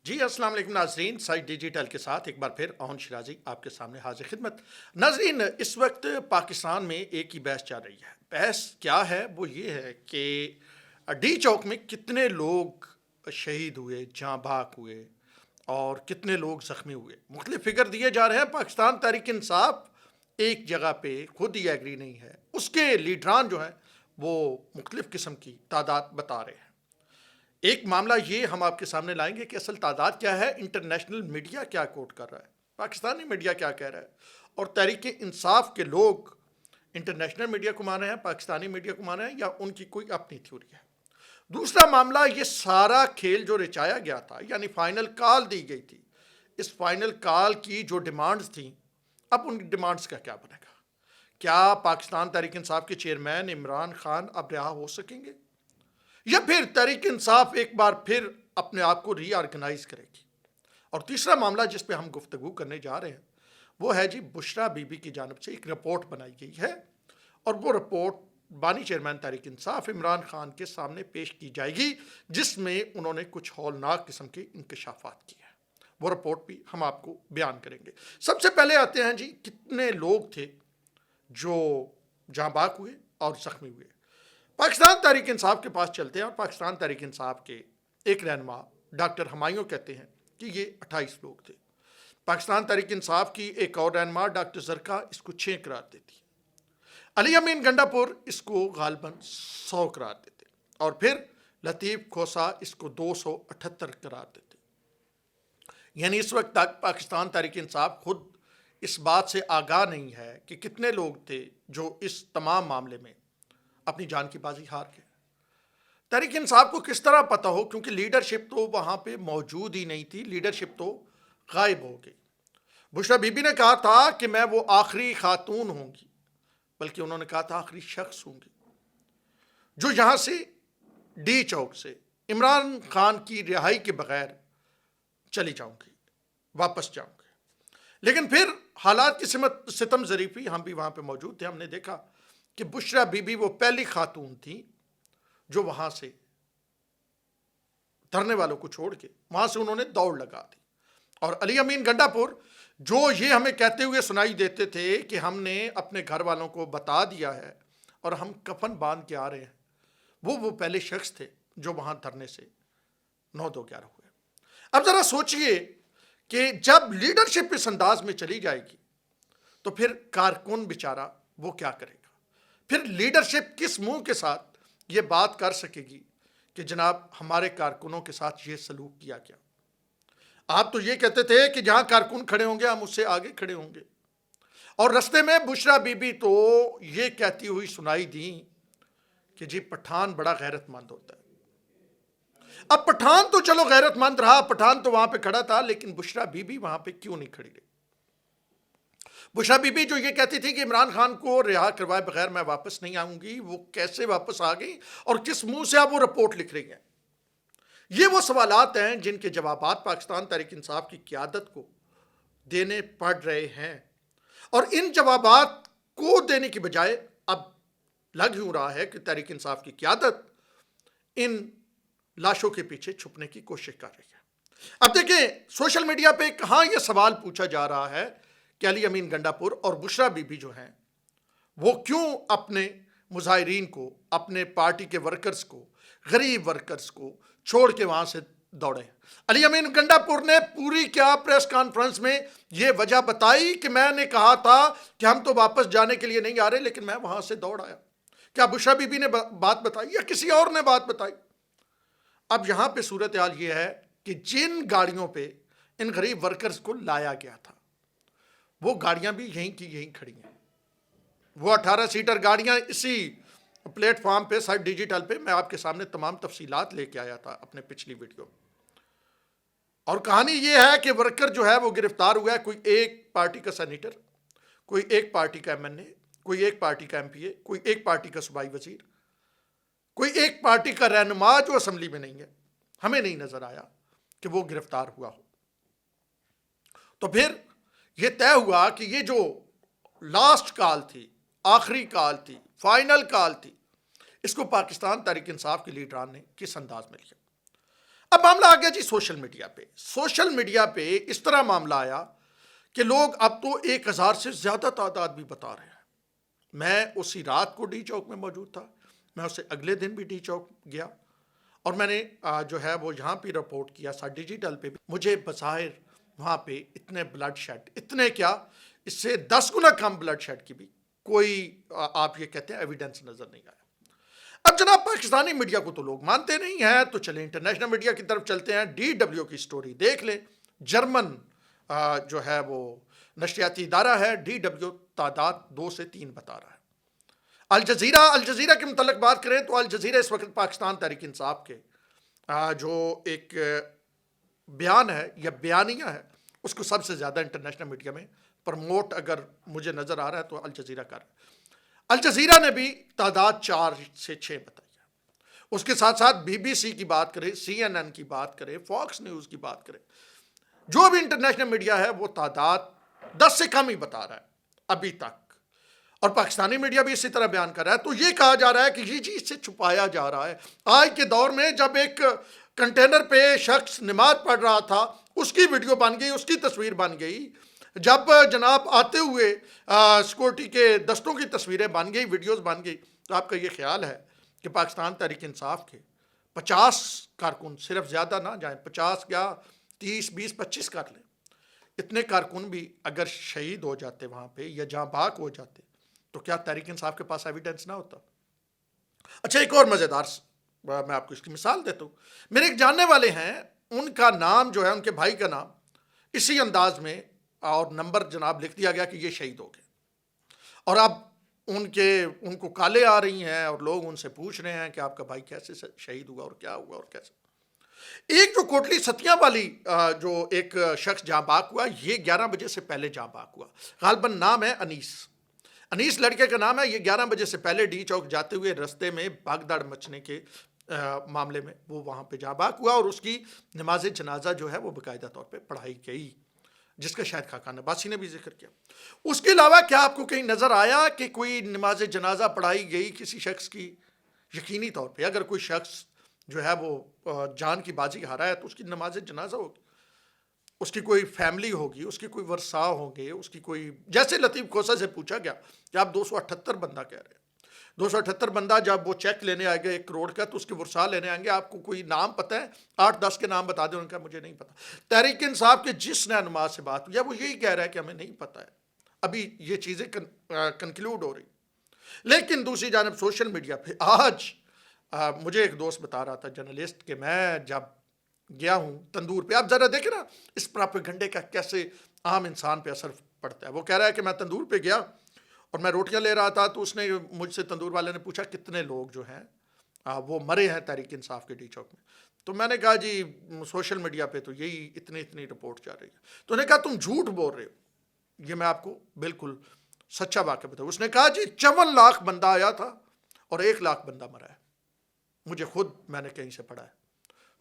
جی السلام علیکم ناظرین، سائٹ ڈیجیٹل کے ساتھ ایک بار پھر اون شرازی آپ کے سامنے حاضر خدمت۔ ناظرین، اس وقت پاکستان میں ایک ہی بحث چل رہی ہے۔ بحث کیا ہے؟ وہ یہ ہے کہ ڈی چوک میں کتنے لوگ شہید ہوئے، جاں بحق ہوئے اور کتنے لوگ زخمی ہوئے۔ مختلف فگر دیے جا رہے ہیں۔ پاکستان تحریک انصاف ایک جگہ پہ خود ہی ایگری نہیں ہے، اس کے لیڈران جو ہیں وہ مختلف قسم کی تعداد بتا رہے ہیں۔ ایک معاملہ یہ ہم آپ کے سامنے لائیں گے کہ اصل تعداد کیا ہے، انٹرنیشنل میڈیا کیا کوٹ کر رہا ہے، پاکستانی میڈیا کیا کہہ رہا ہے، اور تحریک انصاف کے لوگ انٹرنیشنل میڈیا کو مان رہے ہیں، پاکستانی میڈیا کو مان رہے ہیں، یا ان کی کوئی اپنی تھیوری ہے۔ دوسرا معاملہ، یہ سارا کھیل جو رچایا گیا تھا، یعنی فائنل کال دی گئی تھی، اس فائنل کال کی جو ڈیمانڈز تھیں، اب ان ڈیمانڈز کا کیا بنے گا؟ کیا پاکستان تحریک انصاف کے چیئرمین عمران خان اب رہا ہو سکیں گے، یا پھر تحریک انصاف ایک بار پھر اپنے آپ کو ری آرگنائز کرے گی؟ اور تیسرا معاملہ جس پہ ہم گفتگو کرنے جا رہے ہیں وہ ہے جی بشرا بی بی کی جانب سے ایک رپورٹ بنائی گئی ہے، اور وہ رپورٹ بانی چیئرمین تحریک انصاف عمران خان کے سامنے پیش کی جائے گی، جس میں انہوں نے کچھ ہولناک قسم کے انکشافات کیے ہیں۔ وہ رپورٹ بھی ہم آپ کو بیان کریں گے۔ سب سے پہلے آتے ہیں جی، کتنے لوگ تھے جو جاں بحق ہوئے اور زخمی ہوئے؟ پاکستان تحریک انصاف کے پاس چلتے ہیں، اور پاکستان تحریک انصاف کے ایک رہنما ڈاکٹر ہمایوں کہتے ہیں کہ یہ 28 لوگ تھے۔ پاکستان تحریک انصاف کی ایک اور رہنما ڈاکٹر زرکا اس کو 6 قرار دیتی ہے۔ علی امین گنڈا پور اس کو غالباً 100 قرار دیتے، اور پھر لطیف کھوسا اس کو 278 قرار دیتے۔ یعنی اس وقت تک پاکستان تحریک انصاف خود اس بات سے آگاہ نہیں ہے کہ کتنے لوگ تھے جو اس تمام معاملے میں اپنی جان کی بازی ہار گئے۔ تحریک انصاف کو کس طرح پتہ ہو، کیونکہ لیڈرشپ تو وہاں پہ موجود ہی نہیں تھی، لیڈرشپ تو غائب ہو گئی۔ بشرا بی بی نے کہا تھا کہ میں وہ آخری خاتون ہوں گی، بلکہ انہوں نے کہا تھا آخری شخص ہوں گی جو یہاں سے ڈی چوک سے عمران خان کی رہائی کے بغیر چلی جاؤں گی، واپس جاؤں گی۔ لیکن پھر حالات کی ستم ظریفی، ہم بھی وہاں پہ موجود تھے، ہم نے دیکھا کہ بشرا بی بی وہ پہلی خاتون تھی جو وہاں سے دھرنے والوں کو چھوڑ کے وہاں سے انہوں نے دوڑ لگا دی۔ اور علی امین گنڈا پور جو یہ ہمیں کہتے ہوئے سنائی دیتے تھے کہ ہم نے اپنے گھر والوں کو بتا دیا ہے اور ہم کفن باندھ کے آ رہے ہیں، وہ پہلے شخص تھے جو وہاں دھرنے سے 9-2-11 ہوئے۔ اب ذرا سوچئے کہ جب لیڈرشپ اس انداز میں چلی جائے گی تو پھر کارکن بیچارہ وہ کیا کرے گا؟ پھر لیڈرشپ کس منہ کے ساتھ یہ بات کر سکے گی کہ جناب ہمارے کارکنوں کے ساتھ یہ سلوک کیا گیا؟ آپ تو یہ کہتے تھے کہ جہاں کارکن کھڑے ہوں گے ہم اس سے آگے کھڑے ہوں گے، اور رستے میں بشرا بی بی تو یہ کہتی ہوئی سنائی دی کہ جی پٹھان بڑا غیرت مند ہوتا ہے۔ اب پٹھان تو چلو غیرت مند رہا، پٹھان تو وہاں پہ کھڑا تھا، لیکن بشرا بی بی وہاں پہ کیوں نہیں کھڑی رہی؟ بشرا بی بی جو یہ کہتی تھی کہ عمران خان کو رہا کروائے بغیر میں واپس نہیں آؤں گی، وہ کیسے واپس آ گئی اور کس منہ سے آپ وہ رپورٹ لکھ رہی ہیں؟ یہ وہ سوالات ہیں جن کے جوابات پاکستان تحریک انصاف کی قیادت کو دینے پڑ رہے ہیں، اور ان جوابات کو دینے کی بجائے اب لگ یوں رہا ہے کہ تحریک انصاف کی قیادت ان لاشوں کے پیچھے چھپنے کی کوشش کر رہی ہے۔ اب دیکھیں، سوشل میڈیا پہ کہاں یہ سوال پوچھا جا رہا ہے کہ علی امین گنڈا پور اور بشرا بی بی جو ہیں وہ کیوں اپنے مظاہرین کو، اپنے پارٹی کے ورکرز کو، غریب ورکرز کو چھوڑ کے وہاں سے دوڑے؟ علی امین گنڈا پور نے پوری کیا پریس کانفرنس میں یہ وجہ بتائی کہ میں نے کہا تھا کہ ہم تو واپس جانے کے لیے نہیں آ رہے، لیکن میں وہاں سے دوڑ آیا؟ کیا بشرا بی بی نے بات بتائی یا کسی اور نے بات بتائی؟ اب یہاں پہ صورتحال یہ ہے کہ جن گاڑیوں پہ ان غریب ورکرز کو لایا گیا تھا وہ گاڑیاں بھی یہیں کی یہیں کھڑی ہیں۔ وہ 18 سیٹر گاڑیاں اسی پلیٹ فارم پہ، سائٹ ڈیجیٹل پہ میں آپ کے سامنے تمام تفصیلات لے کے آیا تھا اپنے پچھلی ویڈیو میں، اور کہانی یہ ہے کہ ورکر جو ہے وہ گرفتار ہوا ہے، کوئی ایک پارٹی کا سینیٹر، کوئی ایک پارٹی کا ایم این اے، کوئی ایک پارٹی کا ایم پی اے، کوئی ایک پارٹی کا صوبائی وزیر، کوئی ایک پارٹی کا رہنما جو اسمبلی میں نہیں ہے۔ ہمیں نہیں نظر آیا کہ وہ گرفتار ہوا ہو۔ تو پھر یہ طے ہوا کہ یہ جو لاسٹ کال تھی، آخری کال تھی، فائنل کال تھی، اس کو پاکستان تحریک انصاف کے لیڈران نے کس انداز میں لیا؟ اب معاملہ آ گیا جی سوشل میڈیا پہ. سوشل میڈیا پہ اس طرح معاملہ آیا کہ لوگ اب تو 1000 سے زیادہ تعداد بھی بتا رہے ہیں. میں اسی رات کو ڈی چوک میں موجود تھا, میں اسے اگلے دن بھی ڈی چوک گیا, اور میں نے جو ہے وہ یہاں پہ رپورٹ کیا سا ڈیجیٹل پہ بھی. مجھے بظاہر وہاں پہ اتنے بلڈ شیڈ, اتنے کیا اس سے 10 گنا کم بلڈ شیڈ کی بھی کوئی آپ یہ کہتے ہیں ایویڈنس نظر نہیں آیا. اب جناب پاکستانی میڈیا کو تو لوگ مانتے نہیں ہیں, تو چلیں انٹرنیشنل میڈیا کی طرف چلتے ہیں. DW کی سٹوری دیکھ لیں, جرمن جو ہے وہ نشریاتی ادارہ ہے, DW تعداد 2 سے 3 بتا رہا ہے. الجزیرہ کے متعلق بات کریں تو الجزیرہ اس وقت پاکستان تحریک انصاف کے جو ایک بیان ہے یا بیانیہ ہے, اس کو سب سے زیادہ انٹرنیشنل میڈیا میں پروموٹ اگر مجھے نظر آ رہا ہے تو الجزیرہ کر رہا ہے. الجزیرہ نے بھی تعداد 4 سے 6 بتائی ہے. اس کے ساتھ ساتھ BBC کی بات کریں, CNN کی بات کریں, فاکس نیوز کی بات کریں, جو بھی انٹرنیشنل میڈیا ہے وہ تعداد 10 سے کم ہی بتا رہا ہے ابھی تک. اور پاکستانی میڈیا بھی اسی طرح بیان کر رہا ہے. تو یہ کہا جا رہا ہے کہ یہ چیز سے چھپایا جا رہا ہے. آج کے دور میں جب ایک کنٹینر پہ شخص نماز پڑھ رہا تھا, اس کی ویڈیو بن گئی, اس کی تصویر بن گئی. جب جناب آتے ہوئے سیکورٹی کے دستوں کی تصویریں بن گئی, ویڈیوز بن گئی, تو آپ کا یہ خیال ہے کہ پاکستان تحریک انصاف کے 50 کارکن, صرف زیادہ نہ جائیں, 50 یا 30 20 25 کر لیں, اتنے کارکن بھی اگر شہید ہو جاتے وہاں پہ یا جاں بحق ہو جاتے, تو کیا تحریک انصاف کے پاس ایویڈنس نہ ہوتا؟ اچھا ایک اور مزیدار میں آپ کو اس کی مثال دیتا ہوں. میرے ایک جاننے والے ہیں, ان کا نام جو ہے, ان کے بھائی کا نام اسی انداز میں اور نمبر جناب لکھ دیا گیا کہ یہ شہید ہو گئے. اور اب ان کو کالیں آ رہی ہیں اور لوگ ان سے پوچھ رہے ہیں کہ آپ کا بھائی کیسے شہید ہوا اور کیا ہوا اور کیسے. ایک جو کوٹلی ستیاں والی جو ایک شخص جاں بحق ہوا, یہ 11 بجے سے پہلے جاں بحق ہوا. غالباً نام ہے انیس لڑکے کا نام ہے. یہ 11 بجے سے پہلے ڈی چوک جاتے ہوئے رستے میں بھگدڑ مچنے کے معاملے میں وہ وہاں پہ جاں بحق ہوا, اور اس کی نماز جنازہ جو ہے وہ باقاعدہ طور پہ پڑھائی گئی, جس کا شاید خاقان عباسی نے بھی ذکر کیا. اس کے علاوہ کیا آپ کو کہیں نظر آیا کہ کوئی نماز جنازہ پڑھائی گئی کسی شخص کی؟ یقینی طور پہ اگر کوئی شخص جو ہے وہ جان کی بازی ہارا ہے تو اس کی نماز جنازہ ہوگی, اس کی کوئی فیملی ہوگی, اس کی کوئی ورثاء ہوں گے, اس کی کوئی, جیسے لطیف کھوسہ سے پوچھا گیا کہ آپ 278 بندہ کہہ رہے ہیں, 278 بندہ جب وہ چیک لینے آئے گا 1 کروڑ کا, تو اس کے ورثاء لینے آئیں گے, آپ کو کوئی نام پتہ ہے؟ 8-10 کے نام بتا دیں. ان کا مجھے نہیں پتا. تحریک انصاف کے جس رہنما سے بات ہوئی ہے وہ یہی کہہ رہا ہے کہ ہمیں نہیں پتا ہے, ابھی یہ چیزیں کنکلوڈ ہو رہی. لیکن دوسری جانب سوشل میڈیا پہ آج مجھے ایک دوست بتا رہا تھا, جرنلسٹ, کہ میں جب گیا ہوں تندور پہ, آپ ذرا دیکھیں نا اس پراپیگنڈے کا کیسے عام انسان پہ اثر پڑتا ہے. وہ کہہ رہا ہے کہ میں تندور پہ گیا اور میں روٹیاں لے رہا تھا, تو اس نے مجھ سے, تندور والے نے پوچھا کتنے لوگ جو ہیں وہ مرے ہیں تحریک انصاف کے ڈی چوک میں. تو میں نے کہا جی سوشل میڈیا پہ تو یہی اتنی رپورٹ جا رہی ہے. تو انہوں نے کہا تم جھوٹ بول رہے ہو, یہ میں آپ کو بالکل سچا واقعہ بتاؤں. اس نے کہا جی 54 لاکھ بندہ آیا تھا اور 1 لاکھ بندہ مرا ہے, مجھے خود, میں نے کہیں سے پڑھا ہے.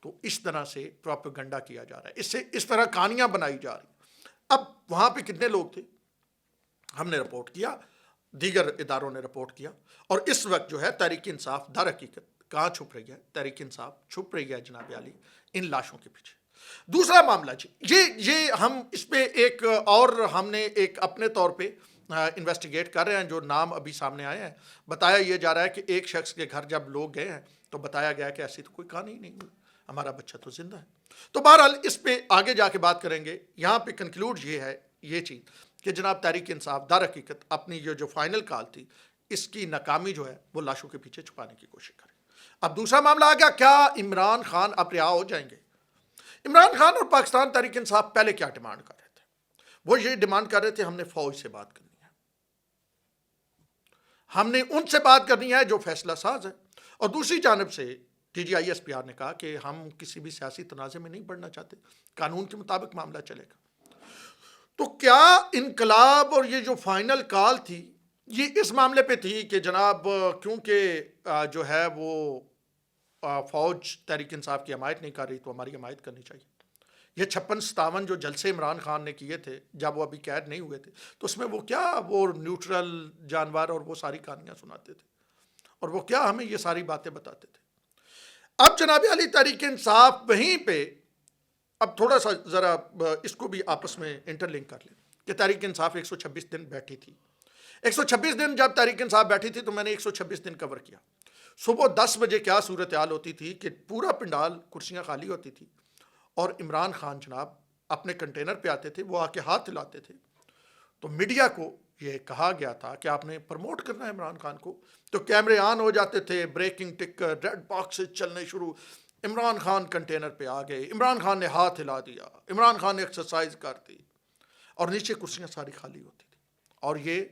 تو اس طرح سے پروپیگنڈا کیا جا رہا ہے, اس طرح کہانیاں بنائی جا رہی. اب وہاں پہ کتنے لوگ تھے ہم نے رپورٹ کیا, دیگر اداروں نے رپورٹ کیا, اور اس وقت جو ہے تحریک انصاف در حقیقت کہاں چھپ رہی ہے؟ تحریک انصاف چھپ رہی ہے جناب عالی ان لاشوں کے پیچھے. دوسرا معاملہ جی, یہ ہم اس پہ ایک اور ہم نے ایک اپنے طور پہ انویسٹیگیٹ کر رہے ہیں. جو نام ابھی سامنے آئے ہیں, بتایا یہ جا رہا ہے کہ ایک شخص کے گھر جب لوگ گئے ہیں تو بتایا گیا کہ ایسی تو کوئی کہانی نہیں ہوئی, ہمارا بچہ تو زندہ ہے. تو بہرحال اس پہ آگے جا کے بات کریں گے. یہاں پہ کنکلوڈ یہ ہے یہ چیز کہ جناب تحریک انصاف در حقیقت اپنی یہ جو فائنل کال تھی, اس کی ناکامی جو ہے وہ لاشوں کے پیچھے چھپانے کی کوشش کرے. اب دوسرا معاملہ آ گیا, کیا عمران خان اب رہا ہو جائیں گے؟ عمران خان اور پاکستان تحریک انصاف پہلے کیا ڈیمانڈ کر رہے تھے؟ وہ یہ ڈیمانڈ کر رہے تھے ہم نے فوج سے بات کرنی ہے, ہم نے ان سے بات کرنی ہے جو فیصلہ ساز ہے. اور دوسری جانب سے DGI SPR نے کہا کہ ہم کسی بھی سیاسی تنازع میں نہیں پڑنا چاہتے, قانون کے مطابق معاملہ چلے گا. تو کیا انقلاب اور یہ جو فائنل کال تھی یہ اس معاملے پہ تھی کہ جناب کیونکہ جو ہے وہ فوج تحریک انصاف کی حمایت نہیں کر رہی تو ہماری حمایت کرنی چاہیے. یہ 56-57 جو جلسے عمران خان نے کیے تھے جب وہ ابھی قید نہیں ہوئے تھے, تو اس میں وہ کیا وہ نیوٹرل جانور اور وہ ساری کہانیاں سناتے تھے, اور وہ کیا ہمیں یہ ساری باتیں بتاتے تھے. اب جناب علی تحریک انصاف وہیں پہ اب تھوڑا سا ذرا اس کو بھی آپس میں انٹر لنک کر لیں کہ تحریک انصاف 126 دن بیٹھی تھی. 126 دن جب تحریک انصاف بیٹھی تھی تو میں نے 126 دن کور کیا. صبح 10 بجے کیا صورتحال ہوتی تھی کہ پورا پنڈال کرسیاں خالی ہوتی تھی اور عمران خان جناب اپنے کنٹینر پہ آتے تھے, وہ آ کے ہاتھ ہلاتے تھے. تو میڈیا کو یہ کہا گیا تھا کہ آپ نے پروموٹ کرنا ہے عمران خان کو, تو کیمرے آن ہو جاتے تھے, بریکنگ ٹکر, ریڈ باکسز چلنے شروع, عمران خان کنٹینر پہ آ گئے, عمران خان نے ہاتھ ہلا دیا, عمران خان نے ایکسرسائز کر دی, اور نیچے کرسیاں ساری خالی ہوتی تھی. اور یہ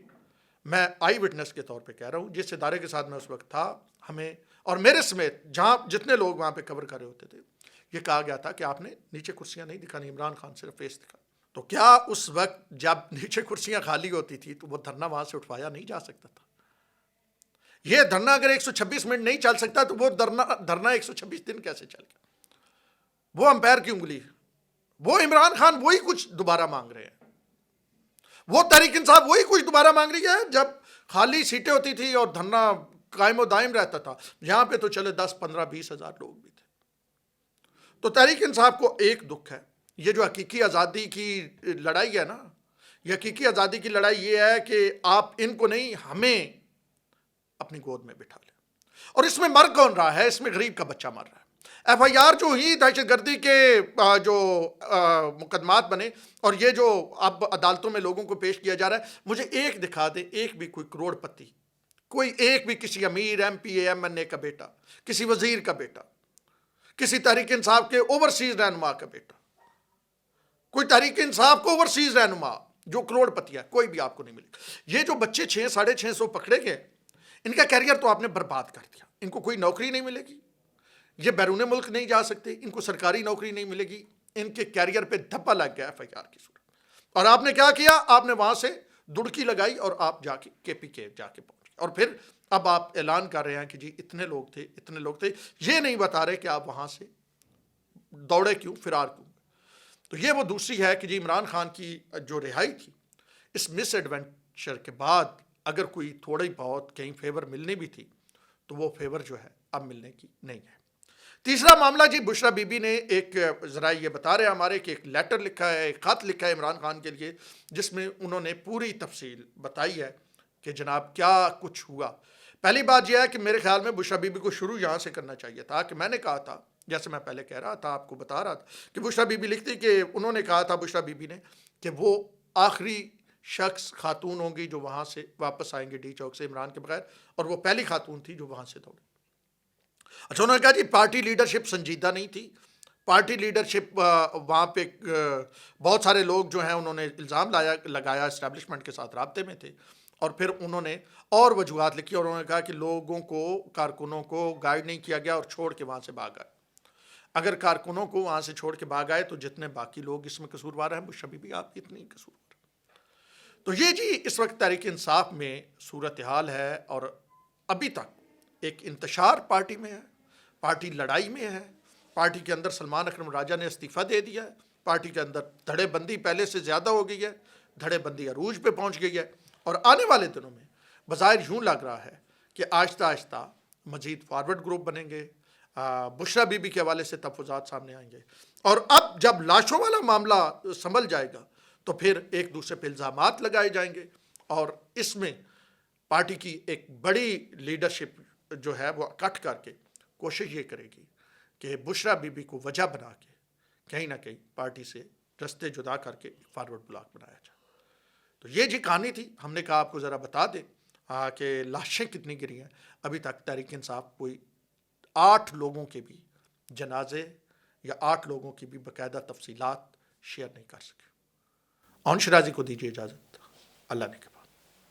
میں آئی وٹنس کے طور پہ کہہ رہا ہوں, جس ادارے کے ساتھ میں اس وقت تھا, ہمیں اور میرے سمیت جہاں جتنے لوگ وہاں پہ کور کر رہے ہوتے تھے, یہ کہا گیا تھا کہ آپ نے نیچے کرسیاں نہیں دکھانی, عمران خان صرف فیس دکھا. تو کیا اس وقت جب نیچے کرسیاں خالی ہوتی تھی تو وہ دھرنا وہاں سے اٹھوایا نہیں جا سکتا تھا؟ یہ دھرنا اگر 126 منٹ نہیں چل سکتا تو وہ دھرنا 126 دن کیسے چل گیا؟ وہ امپائر کی انگلی, وہ عمران خان وہی کچھ دوبارہ مانگ رہے ہیں, وہ تحریک انصاف وہی کچھ دوبارہ مانگ رہی ہے جب خالی سیٹیں ہوتی تھی اور دھرنا قائم و دائم رہتا تھا. یہاں پہ تو چلے 10 15 20 ہزار لوگ بھی تھے. تو تحریک انصاف کو ایک دکھ ہے, یہ جو حقیقی آزادی کی لڑائی ہے نا, یہ حقیقی آزادی کی لڑائی یہ ہے کہ آپ ان کو نہیں, ہمیں اپنی گود میں بٹھا لیں. اور اس میں مر کون رہا ہے؟ اس میں غریب کا بچہ مر رہا ہے. ایف آئی آر جو ہوئی دہشت گردی کے جو مقدمات بنے, اور یہ جو اب عدالتوں میں لوگوں کو پیش کیا جا رہا ہے, مجھے ایک دکھا دیں, ایک بھی کوئی کروڑ پتی, کوئی ایک بھی کسی امیر M P A M N A کا بیٹا, کسی وزیر کا بیٹا, کسی تحریک انصاف کے اوورسیز رہنما کا بیٹا, کوئی تحریک انصاف کو اوورسیز رہنما جو کروڑ پتی ہے, کوئی بھی آپ کو نہیں ملے. یہ جو بچے 600-650 پکڑے گئے, ان کا کیریئر تو آپ نے برباد کر دیا. ان کو کوئی نوکری نہیں ملے گی, یہ بیرون ملک نہیں جا سکتے, ان کو سرکاری نوکری نہیں ملے گی, ان کے کیریئر پہ دھپا لگ گیا ایف آئی آر کی صورت. اور آپ نے کیا کیا؟ آپ نے وہاں سے دڑکی لگائی اور آپ جا کے پی کے جا کے پہنچ گئے. اور پھر اب آپ اعلان کر رہے ہیں کہ جی اتنے لوگ تھے, اتنے لوگ تھے. یہ نہیں بتا رہے کہ آپ وہاں سے دوڑے کیوں, فرار کیوں. تو یہ وہ دوسری ہے کہ جی عمران خان کی جو رہائی تھی, اس مس ایڈونچر کے بعد اگر کوئی تھوڑی بہت کہیں فیور ملنی بھی تھی تو وہ فیور جو ہے اب ملنے کی نہیں ہے. تیسرا معاملہ جی, بشرا بی بی نے ایک ذرائع یہ بتا رہے ہیں ہمارے کہ ایک لیٹر لکھا ہے, ایک خط لکھا ہے عمران خان کے لیے, جس میں انہوں نے پوری تفصیل بتائی ہے کہ جناب کیا کچھ ہوا. پہلی بات یہ ہے کہ میرے خیال میں بشرا بی بی کو شروع یہاں سے کرنا چاہیے تھا کہ میں نے کہا تھا, جیسے میں پہلے کہہ رہا تھا, آپ کو بتا رہا تھا کہ بشرا بی بی لکھتی کہ انہوں نے کہا تھا, بشرا بی بی نے, کہ وہ آخری شخص خاتون ہوں گی جو وہاں سے واپس آئیں گے ڈی چوک سے عمران کے بغیر, اور وہ پہلی خاتون تھی جو وہاں سے دوڑی. اچھا, انہوں نے کہا جی پارٹی لیڈرشپ سنجیدہ نہیں تھی. پارٹی لیڈرشپ وہاں پہ بہت سارے لوگ جو ہیں انہوں نے الزام لگایا اسٹیبلشمنٹ کے ساتھ رابطے میں تھے, اور پھر انہوں نے اور وجوہات لکھی, اور انہوں نے کہا کہ لوگوں کو, کارکنوں کو گائیڈ نہیں کیا گیا اور چھوڑ کے وہاں سے بھاگ آئے. اگر کارکنوں کو وہاں سے چھوڑ کے بھاگ آئے تو جتنے باقی لوگ اس میں قصوروار ہیں, وہ شبھی بھی آپ اتنی قصوروار. تو یہ جی اس وقت تحریک انصاف میں صورتحال ہے, اور ابھی تک ایک انتشار پارٹی میں ہے, پارٹی لڑائی میں ہے. پارٹی کے اندر سلمان اکرم راجہ نے استعفیٰ دے دیا ہے, پارٹی کے اندر دھڑے بندی پہلے سے زیادہ ہو گئی ہے, دھڑے بندی عروج پہ پہنچ گئی ہے, اور آنے والے دنوں میں بظاہر یوں لگ رہا ہے کہ آہستہ آہستہ مزید فارورڈ گروپ بنیں گے, بشرا بی بی کے حوالے سے تفوضات سامنے آئیں گے, اور اب جب لاشوں والا معاملہ سنبھل جائے گا تو پھر ایک دوسرے پہ الزامات لگائے جائیں گے, اور اس میں پارٹی کی ایک بڑی لیڈرشپ جو ہے وہ اکٹھ کر کے کوشش یہ کرے گی کہ بشرا بی بی کو وجہ بنا کے کہیں نہ کہیں پارٹی سے رستے جدا کر کے فارورڈ بلاک بنایا جائے. تو یہ جی کہانی تھی, ہم نے کہا آپ کو ذرا بتا دیں کہ لاشیں کتنی گری ہیں. ابھی تک تحریک انصاف کوئی 8 لوگوں کے بھی جنازے یا 8 لوگوں کی بھی باقاعدہ تفصیلات شیئر نہیں کر سکے. اون شرازی کو دیجیے اجازت, اللہ نے